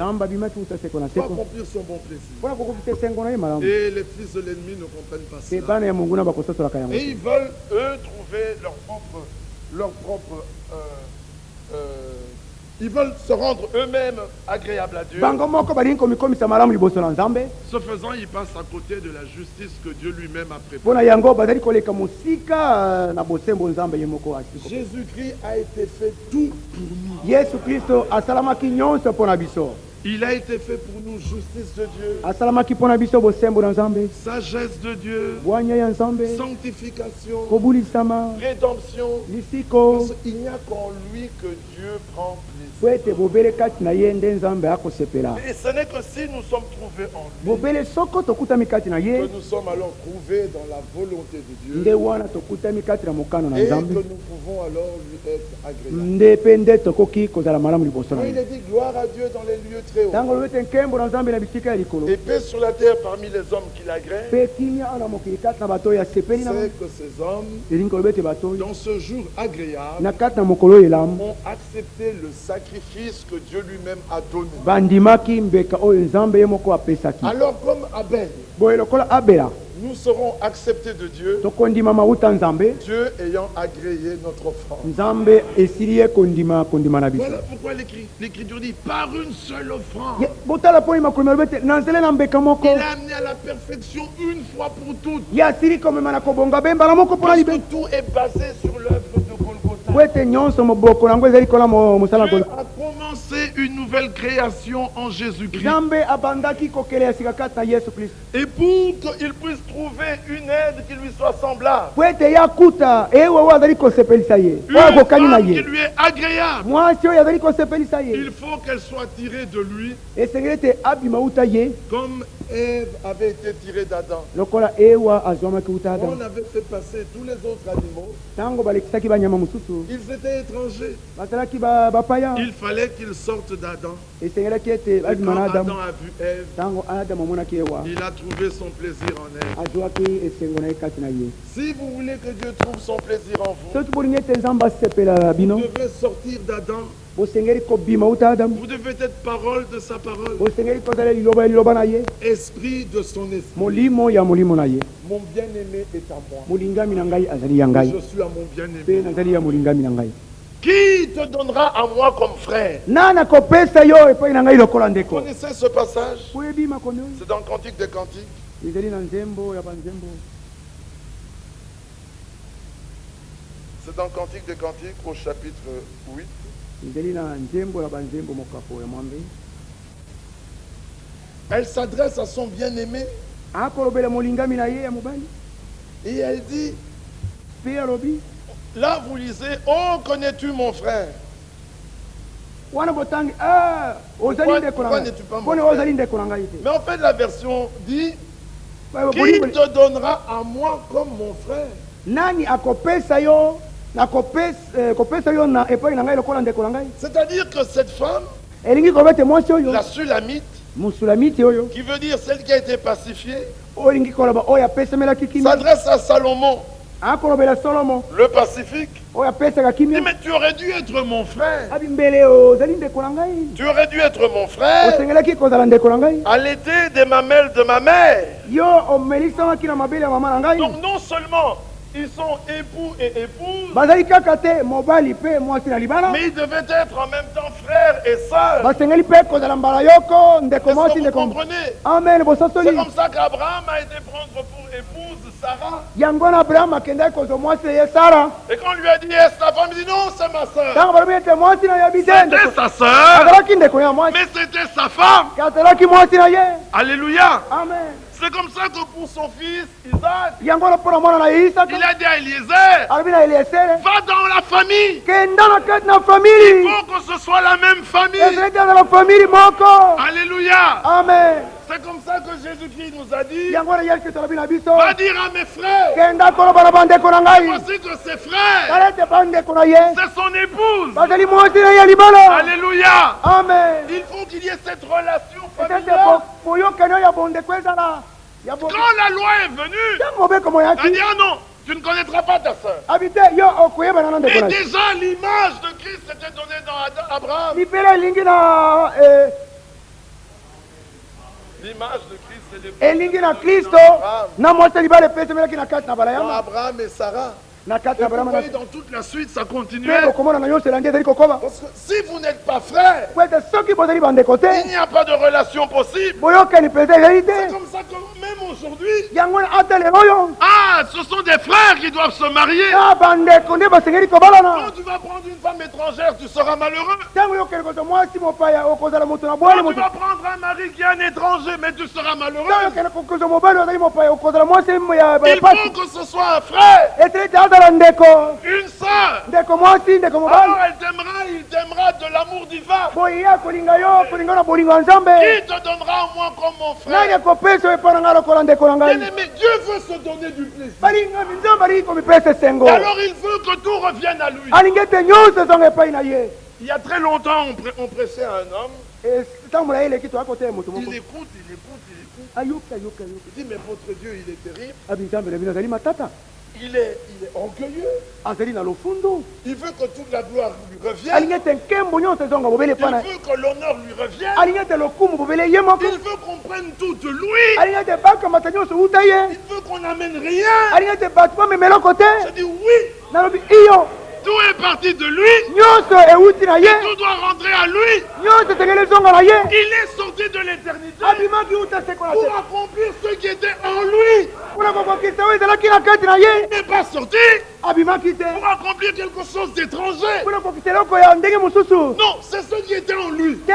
accomplir son bon plaisir. Et les fils de l'ennemi ne comprennent pas cela. Et ils veulent, eux, trouver leur propre ils veulent se rendre eux-mêmes agréables à Dieu. Ce faisant, ils passent à côté de la justice que Dieu lui-même a préparée. Jésus-Christ a été fait tout pour nous. Il a été fait pour nous justice de Dieu, sagesse de Dieu, sanctification, rédemption. Parce qu'il n'y a qu'en lui que Dieu prend plaisir. Et ce n'est que si nous sommes trouvés en lui que nous sommes alors trouvés dans la volonté de Dieu et que nous pouvons alors lui être agréables. Il est dit gloire à Dieu dans les lieux très haut. Et paix sur la terre parmi les hommes qui l'agréent. C'est que ces hommes, dans ce jour agréable, ont accepté le sacrifice que Dieu lui-même a donné. Alors comme Abel, nous serons acceptés de Dieu, Dieu ayant agréé notre offrande. Voilà pourquoi l'Écriture dit par une seule offrande. Il a amené à la perfection une fois pour toutes. Parce que tout est basé sur l'œuvre de Golgotha. Dieu a commencé une nouvelle création en Jésus-Christ. Et pour qu'il puisse trouver une aide qui lui soit semblable, une femme qui lui est agréable, il faut qu'elle soit tirée de lui, comme Ève avait été tirée d'Adam. On avait fait passer tous les autres animaux. Ils étaient étrangers. Il fallait qu'ils sortent d'Adam. Et quand Adam a vu Ève, il a trouvé son plaisir en elle. Si vous voulez que Dieu trouve son plaisir en vous, vous devez sortir d'Adam. Vous devez être parole de sa parole, esprit de son esprit. Mon bien-aimé est à moi. Je suis à mon bien-aimé. Qui te donnera à moi comme frère? Vous connaissez ce passage? C'est dans le Cantique des Cantiques. C'est dans le Cantique des Cantiques au chapitre 8. Elle s'adresse à son bien-aimé et elle dit, là vous lisez, oh connais-tu mon frère? Pourquoi n'es-tu pas mon frère? Mais en fait la version dit, qui te donnera à moi comme mon frère? C'est-à-dire que cette femme, la Sulamite, qui veut dire celle qui a été pacifiée, s'adresse à Salomon, le pacifique. Dit, mais tu aurais dû être mon frère. Tu aurais dû être mon frère à l'été des mamelles de ma mère. Donc non seulement ils sont époux et épouses, mais ils devaient être en même temps frères et sœurs. Est-ce que vous comprenez? C'est comme ça qu'Abraham a été prendre pour épouse Sarah. Et quand on lui a dit, est-ce ta femme? Il dit non, c'est ma sœur. C'était sa sœur, mais c'était sa femme. Alléluia. Amen. C'est comme ça que pour son fils Isaac, il a dit à Eliezer, va dans la famille. Il faut que ce soit la même famille. Alléluia. Amen. C'est comme ça que Jésus-Christ nous a dit, va dire à mes frères, voici que ses frères, c'est son épouse. Alléluia. Amen. Il faut qu'il y ait cette relation familiale. Quand la loi est venue, elle a dit, ah non, tu ne connaîtras pas ta soeur. Et déjà l'image de Christ était donnée dans Abraham. L'image de Christ est donnée dans Abraham et Sarah. Et vous voyez dans toute la suite, ça continuait. Parce que si vous n'êtes pas frère, il n'y a pas de relation possible. C'est comme ça que même aujourd'hui, ce sont des frères qui doivent se marier. Quand tu vas prendre une femme étrangère, tu seras malheureux. Quand tu vas prendre un mari qui est un étranger, mais tu seras malheureux. Il faut que ce soit un frère, une sœur. Alors elle t'aimera, il t'aimera de l'amour divin. Qui te donnera à moi comme mon frère? Bien-aimé, Dieu veut se donner du plaisir. Et alors il veut que tout revienne à lui. Il y a très longtemps, on prêchait à un homme Il écoute. Il dit, mais votre Dieu, il est terrible. Il est orgueilleux. Il veut que toute la gloire lui revienne. Il veut que l'honneur lui revienne. Il veut qu'on prenne tout de lui. Il veut qu'on n'amène rien. Je dis oui. Tout est parti de lui. Et tout doit rentrer à lui. Il est sorti de l'éternité pour accomplir ce qui était en lui. Il n'est pas sorti pour accomplir quelque chose d'étranger. Non, c'est ce qui était en lui. Il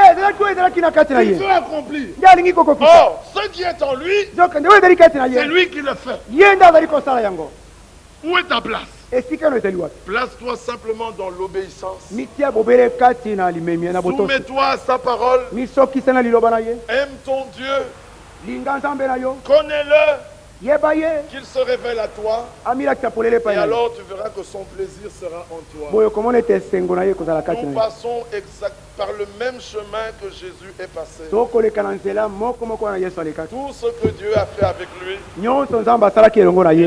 veut accomplir. Or, ce qui est en lui, c'est lui qui le fait. Où est ta place? Place-toi simplement dans l'obéissance. Soumets-toi à sa parole. Aime ton Dieu. Connais-le. Qu'il se révèle à toi. Et alors tu verras que son plaisir sera en toi. Nous passons par le même chemin que Jésus est passé. Tout ce que Dieu a fait avec lui, il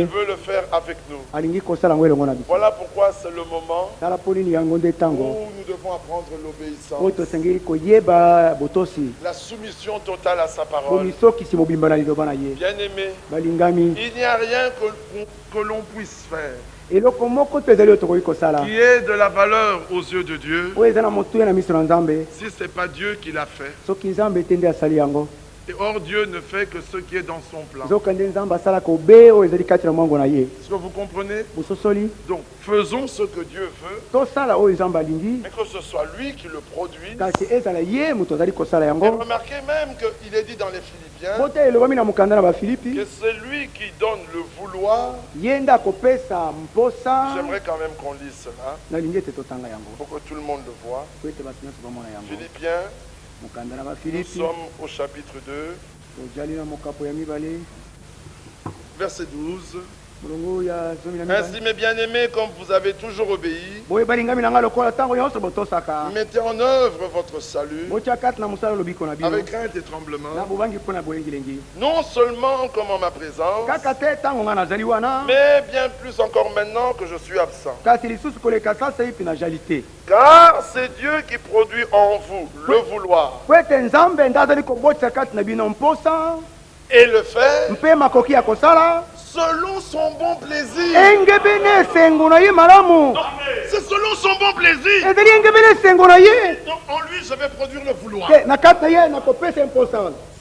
veut le faire avec nous. Voilà pourquoi c'est le moment où nous devons apprendre l'obéissance. La soumission totale à sa parole. Bien-aimé, il n'y a rien que l'on puisse faire qui est de la valeur aux yeux de Dieu si ce n'est pas Dieu qui l'a fait. Et or Dieu ne fait que ce qui est dans son plan. Est-ce que vous comprenez? Donc faisons ce que Dieu veut, mais que ce soit lui qui le produise. Et remarquez même qu'il est dit dans les Philippiens que c'est lui qui donne le vouloir. J'aimerais quand même qu'on lise cela pour que tout le monde le voit. Philippiens, nous sommes au chapitre 2, verset 12. Ainsi, mes bien-aimés, comme vous avez toujours obéi, mettez en œuvre votre salut avec crainte et tremblement, non seulement comme en ma présence, mais bien plus encore maintenant que je suis absent. Car c'est Dieu qui produit en vous le vouloir et le faire selon son bon plaisir. C'est selon son bon plaisir. Donc en lui, je vais produire le vouloir.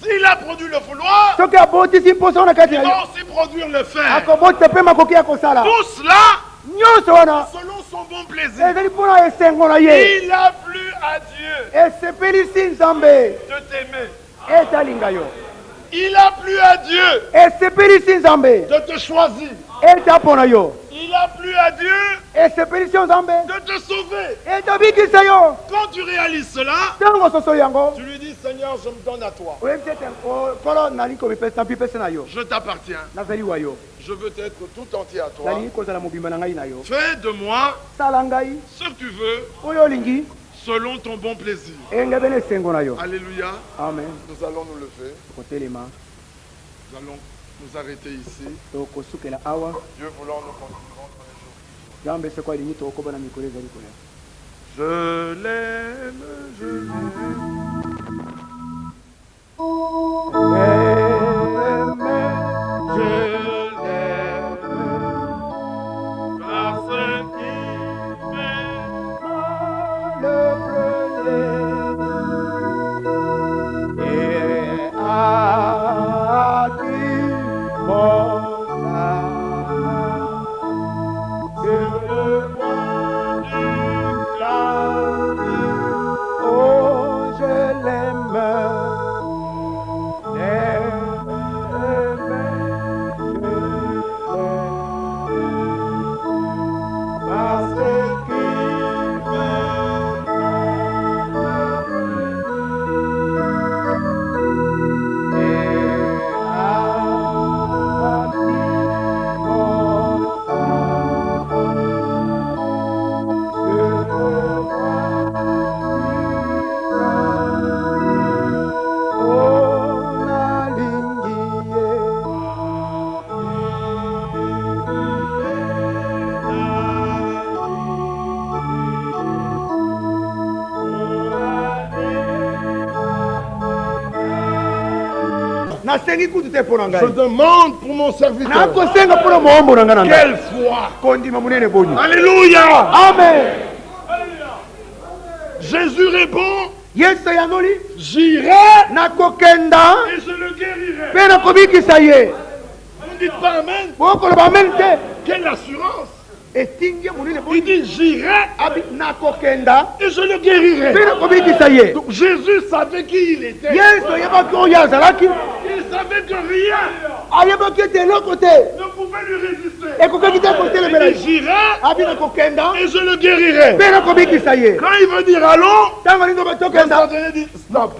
S'il a produit le vouloir, il va aussi produire le faire. Tout cela selon son bon plaisir. Il a plu à Dieu de t'aimer. Il a plu à Dieu de te choisir. Il a plu à Dieu de te sauver. Quand tu réalises cela, tu lui dis, Seigneur, je me donne à toi. Je t'appartiens. Je veux être tout entier à toi. Fais de moi ce que tu veux selon ton bon plaisir. Alléluia. Amen. Nous allons nous lever. Nous allons nous arrêter ici. Dieu voulant, nous continuerons dans les jours. Je l'aime, je l'aime. Je l'aime. Parce qu'il m'aime et a dit mon âme sur le point du Calvaire. Oh, je l'aime Je demande pour mon serviteur. Quelle foi. Alléluia. Amen. Jésus répond, j'irai et je le guérirai. Vous ne dites pas amen. Quelle assurance. Il dit j'irai et je le guérirai. Donc Jésus savait qui il était. Il savait que rien ne pouvait lui résister. Il dit j'irai et je le guérirai. Quand il veut dire allons, Satan dit stop.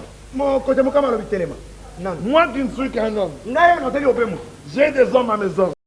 Moi qui ne suis qu'un homme, j'ai des hommes à mes ordres.